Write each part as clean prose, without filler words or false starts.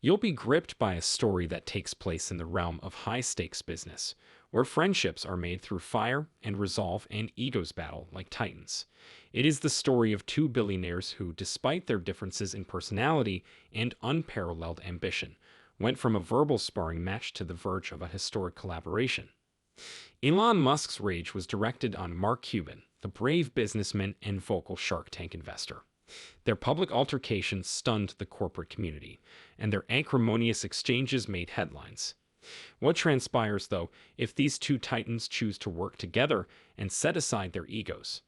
You'll be gripped by a story that takes place in the realm of high-stakes business, where friendships are made through fire and resolve and egos battle like titans. It is the story of two billionaires who, despite their differences in personality and unparalleled ambition, went from a verbal sparring match to the verge of a historic collaboration. Elon Musk's rage was directed on Mark Cuban, the brave businessman and vocal Shark Tank investor. Their public altercations stunned the corporate community, and their acrimonious exchanges made headlines. What transpires, though, if these two titans choose to work together and set aside their egos?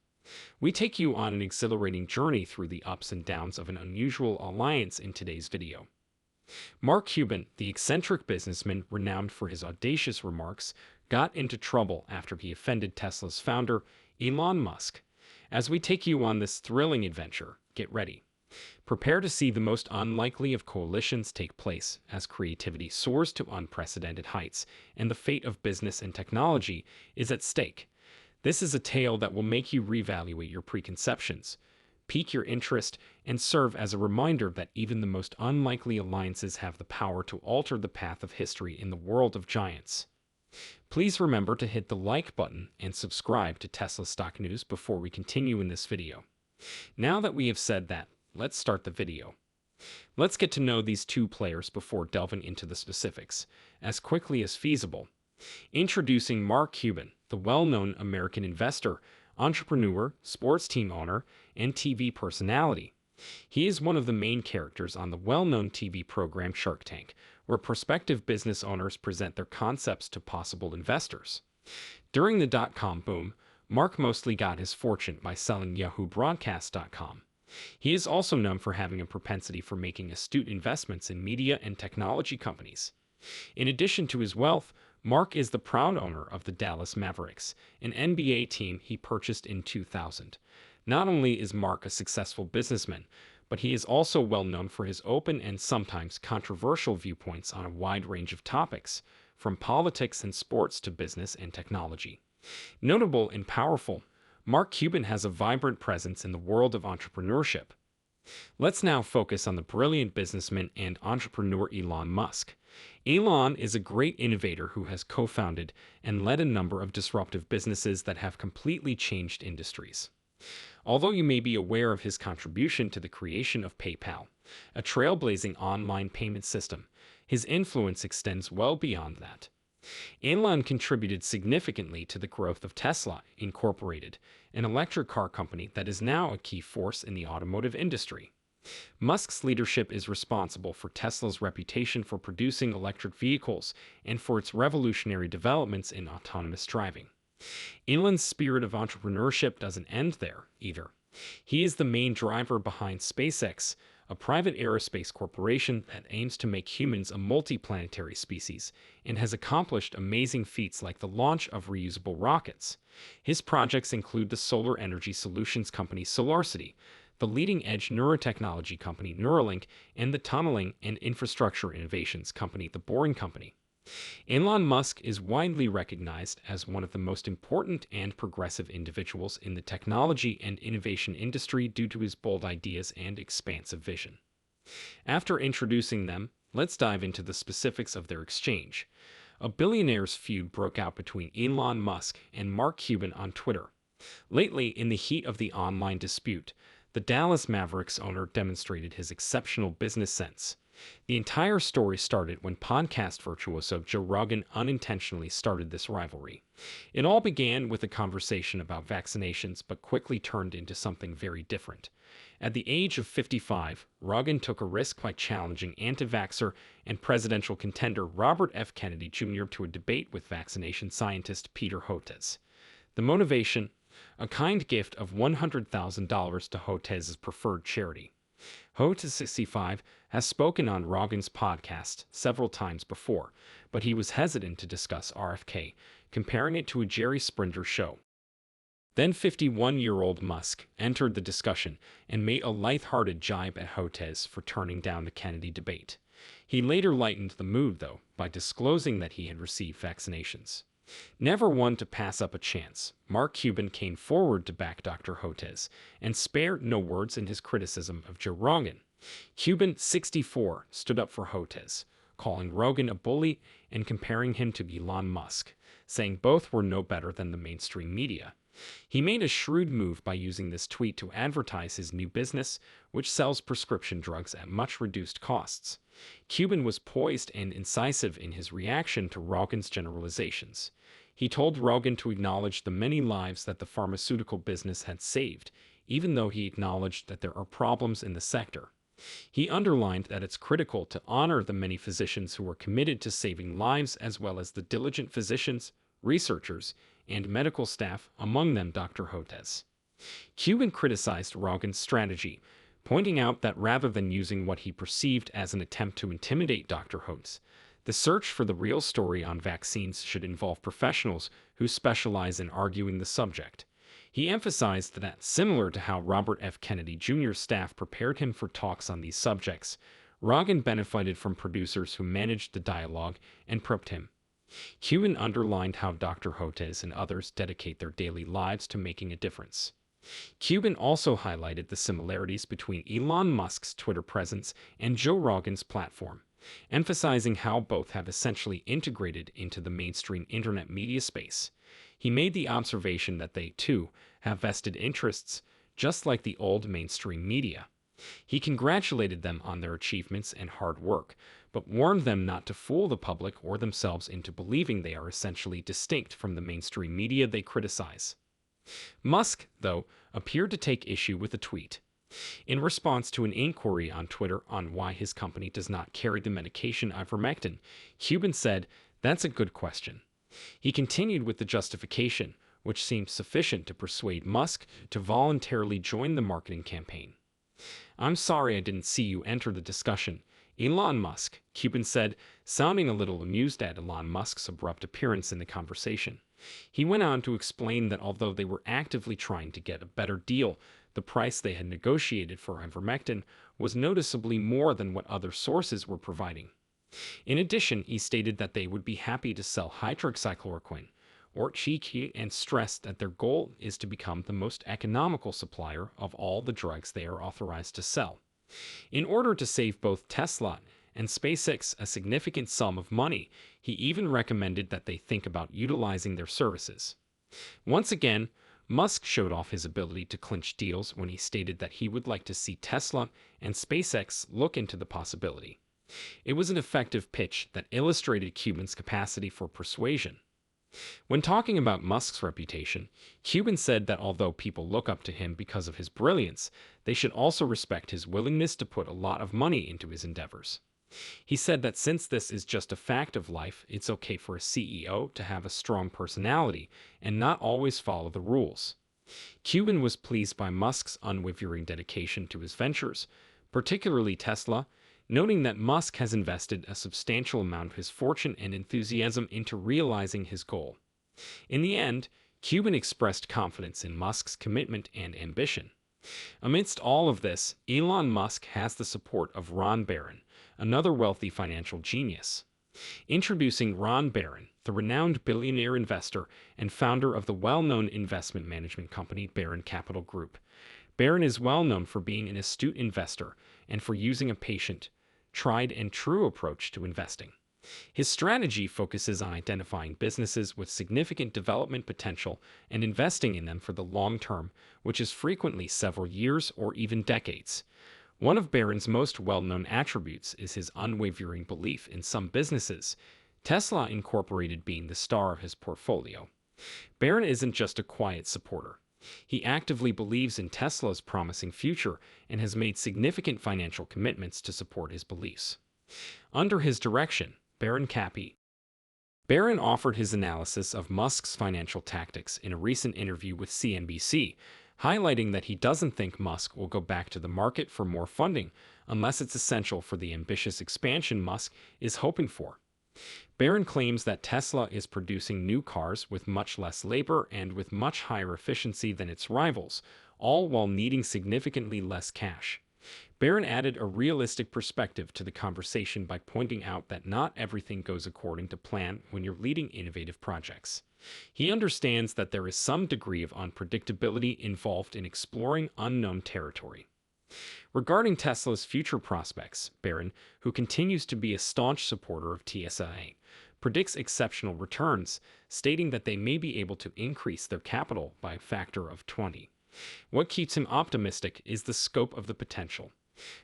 We take you on an exhilarating journey through the ups and downs of an unusual alliance in today's video. Mark Cuban, the eccentric businessman renowned for his audacious remarks, got into trouble after he offended Tesla's founder, Elon Musk. As we take you on this thrilling adventure, get ready. Prepare to see the most unlikely of coalitions take place as creativity soars to unprecedented heights and the fate of business and technology is at stake. This is a tale that will make you reevaluate your preconceptions, pique your interest, and serve as a reminder that even the most unlikely alliances have the power to alter the path of history in the world of giants. Please remember to hit the like button and subscribe to Tesla Stock News before we continue in this video. Now that we have said that, let's start the video. Let's get to know these two players before delving into the specifics, as quickly as feasible. Introducing Mark Cuban, the well-known American investor, entrepreneur, sports team owner, and TV personality. He is one of the main characters on the well-known TV program Shark Tank, where prospective business owners present their concepts to possible investors. During the dot-com boom, Mark mostly got his fortune by selling YahooBroadcast.com. He is also known for having a propensity for making astute investments in media and technology companies. In addition to his wealth, Mark is the proud owner of the Dallas Mavericks, an NBA team he purchased in 2000. Not only is Mark a successful businessman, but he is also well known for his open and sometimes controversial viewpoints on a wide range of topics, from politics and sports to business and technology. Notable and powerful, Mark Cuban has a vibrant presence in the world of entrepreneurship. Let's now focus on the brilliant businessman and entrepreneur Elon Musk. Elon is a great innovator who has co-founded and led a number of disruptive businesses that have completely changed industries. Although you may be aware of his contribution to the creation of PayPal, a trailblazing online payment system, his influence extends well beyond that. Elon contributed significantly to the growth of Tesla, Incorporated, an electric car company that is now a key force in the automotive industry. Musk's leadership is responsible for Tesla's reputation for producing electric vehicles and for its revolutionary developments in autonomous driving. Elon's spirit of entrepreneurship doesn't end there, either. He is the main driver behind SpaceX, a private aerospace corporation that aims to make humans a multiplanetary species and has accomplished amazing feats like the launch of reusable rockets. His projects include the solar energy solutions company SolarCity, the leading-edge neurotechnology company Neuralink, and the tunneling and infrastructure innovations company The Boring Company. Elon Musk is widely recognized as one of the most important and progressive individuals in the technology and innovation industry due to his bold ideas and expansive vision. After introducing them, let's dive into the specifics of their exchange. A billionaire's feud broke out between Elon Musk and Mark Cuban on Twitter. Lately, in the heat of the online dispute, the Dallas Mavericks owner demonstrated his exceptional business sense. The entire story started when podcast virtuoso Joe Rogan unintentionally started this rivalry. It all began with a conversation about vaccinations but quickly turned into something very different. At the age of 55, Rogan took a risk by challenging anti-vaxxer and presidential contender Robert F. Kennedy Jr. to a debate with vaccination scientist Peter Hotez. The motivation? A kind gift of $100,000 to Hotez's preferred charity. Hotez, 65, has spoken on Rogan's podcast several times before, but he was hesitant to discuss RFK, comparing it to a Jerry Springer show. Then 51-year-old Musk entered the discussion and made a lighthearted jibe at Hotez for turning down the Kennedy debate. He later lightened the mood, though, by disclosing that he had received vaccinations. Never one to pass up a chance, Mark Cuban came forward to back Dr. Hotez and spared no words in his criticism of Joe Rogan. Cuban, 64, stood up for Hotez, calling Rogan a bully and comparing him to Elon Musk, saying both were no better than the mainstream media. He made a shrewd move by using this tweet to advertise his new business, which sells prescription drugs at much reduced costs. Cuban was poised and incisive in his reaction to Rogan's generalizations. He told Rogan to acknowledge the many lives that the pharmaceutical business had saved, even though he acknowledged that there are problems in the sector. He underlined that it's critical to honor the many physicians who are committed to saving lives, as well as the diligent physicians, researchers, and medical staff, among them Dr. Hotez. Cuban criticized Rogan's strategy, pointing out that rather than using what he perceived as an attempt to intimidate Dr. Hotez, the search for the real story on vaccines should involve professionals who specialize in arguing the subject. He emphasized that, similar to how Robert F. Kennedy Jr.'s staff prepared him for talks on these subjects, Rogan benefited from producers who managed the dialogue and probed him. Cuban underlined how Dr. Hotez and others dedicate their daily lives to making a difference. Cuban also highlighted the similarities between Elon Musk's Twitter presence and Joe Rogan's platform, emphasizing how both have essentially integrated into the mainstream internet media space. He made the observation that they, too, have vested interests, just like the old mainstream media. He congratulated them on their achievements and hard work, but warned them not to fool the public or themselves into believing they are essentially distinct from the mainstream media they criticize. Musk, though, appeared to take issue with the tweet. In response to an inquiry on Twitter on why his company does not carry the medication ivermectin, Cuban said, "That's a good question." He continued with the justification, which seemed sufficient to persuade Musk to voluntarily join the marketing campaign. "I'm sorry I didn't see you enter the discussion, Elon Musk," Cuban said, sounding a little amused at Elon Musk's abrupt appearance in the conversation. He went on to explain that although they were actively trying to get a better deal, the price they had negotiated for ivermectin was noticeably more than what other sources were providing. In addition, he stated that they would be happy to sell hydroxychloroquine, or Chi, and stressed that their goal is to become the most economical supplier of all the drugs they are authorized to sell. In order to save both Tesla and SpaceX a significant sum of money, he even recommended that they think about utilizing their services. Once again, Musk showed off his ability to clinch deals when he stated that he would like to see Tesla and SpaceX look into the possibility. It was an effective pitch that illustrated Cuban's capacity for persuasion. When talking about Musk's reputation, Cuban said that although people look up to him because of his brilliance, they should also respect his willingness to put a lot of money into his endeavors. He said that since this is just a fact of life, it's okay for a CEO to have a strong personality and not always follow the rules. Cuban was pleased by Musk's unwavering dedication to his ventures, particularly Tesla, noting that Musk has invested a substantial amount of his fortune and enthusiasm into realizing his goal. In the end, Cuban expressed confidence in Musk's commitment and ambition. Amidst all of this, Elon Musk has the support of Ron Barron, another wealthy financial genius. Introducing Ron Barron, the renowned billionaire investor and founder of the well-known investment management company Barron Capital Group. Barron is well known for being an astute investor and for using a patient, tried and true approach to investing. His strategy focuses on identifying businesses with significant development potential and investing in them for the long term, which is frequently several years or even decades. One of Barron's most well-known attributes is his unwavering belief in some businesses, Tesla Incorporated being the star of his portfolio. Barron isn't just a quiet supporter. He actively believes in Tesla's promising future and has made significant financial commitments to support his beliefs. Under his direction, Barron offered his analysis of Musk's financial tactics in a recent interview with CNBC, highlighting that he doesn't think Musk will go back to the market for more funding unless it's essential for the ambitious expansion Musk is hoping for. Barron claims that Tesla is producing new cars with much less labor and with much higher efficiency than its rivals, all while needing significantly less cash. Barron added a realistic perspective to the conversation by pointing out that not everything goes according to plan when you're leading innovative projects. He understands that there is some degree of unpredictability involved in exploring unknown territory. Regarding Tesla's future prospects, Barron, who continues to be a staunch supporter of tsla, predicts exceptional returns, stating that they may be able to increase their capital by a factor of 20. What keeps him optimistic is the scope of the potential.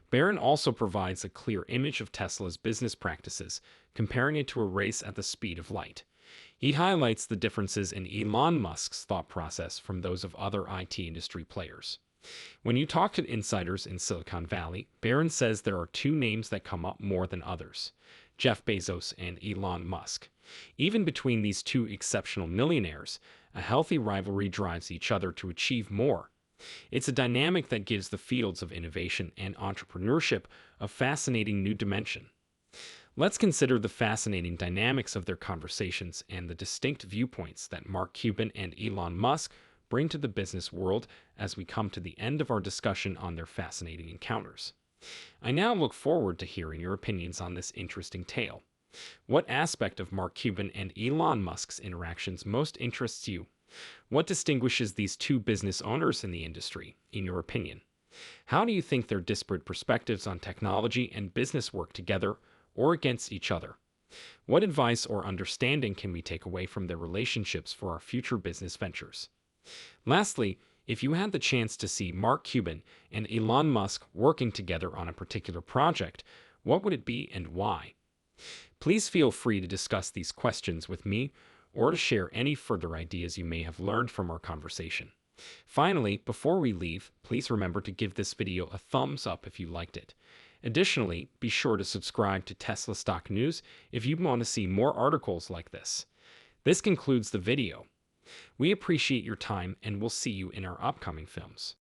Barron also provides a clear image of Tesla's business practices, comparing it to a race at the speed of light. He highlights the differences in Elon Musk's thought process from those of other IT industry players. When you talk to insiders in Silicon Valley, Barron says there are two names that come up more than others: Jeff Bezos and Elon Musk. Even between these two exceptional millionaires, a healthy rivalry drives each other to achieve more. It's a dynamic that gives the fields of innovation and entrepreneurship a fascinating new dimension. Let's consider the fascinating dynamics of their conversations and the distinct viewpoints that Mark Cuban and Elon Musk bring to the business world as we come to the end of our discussion on their fascinating encounters. I now look forward to hearing your opinions on this interesting tale. What aspect of Mark Cuban and Elon Musk's interactions most interests you? What distinguishes these two business owners in the industry, in your opinion? How do you think their disparate perspectives on technology and business work together or against each other? What advice or understanding can we take away from their relationships for our future business ventures? Lastly, if you had the chance to see Mark Cuban and Elon Musk working together on a particular project, what would it be and why? Please feel free to discuss these questions with me or to share any further ideas you may have learned from our conversation. Finally, before we leave, please remember to give this video a thumbs up if you liked it. Additionally, be sure to subscribe to Tesla Stock News if you want to see more articles like this. This concludes the video. We appreciate your time and we'll see you in our upcoming films.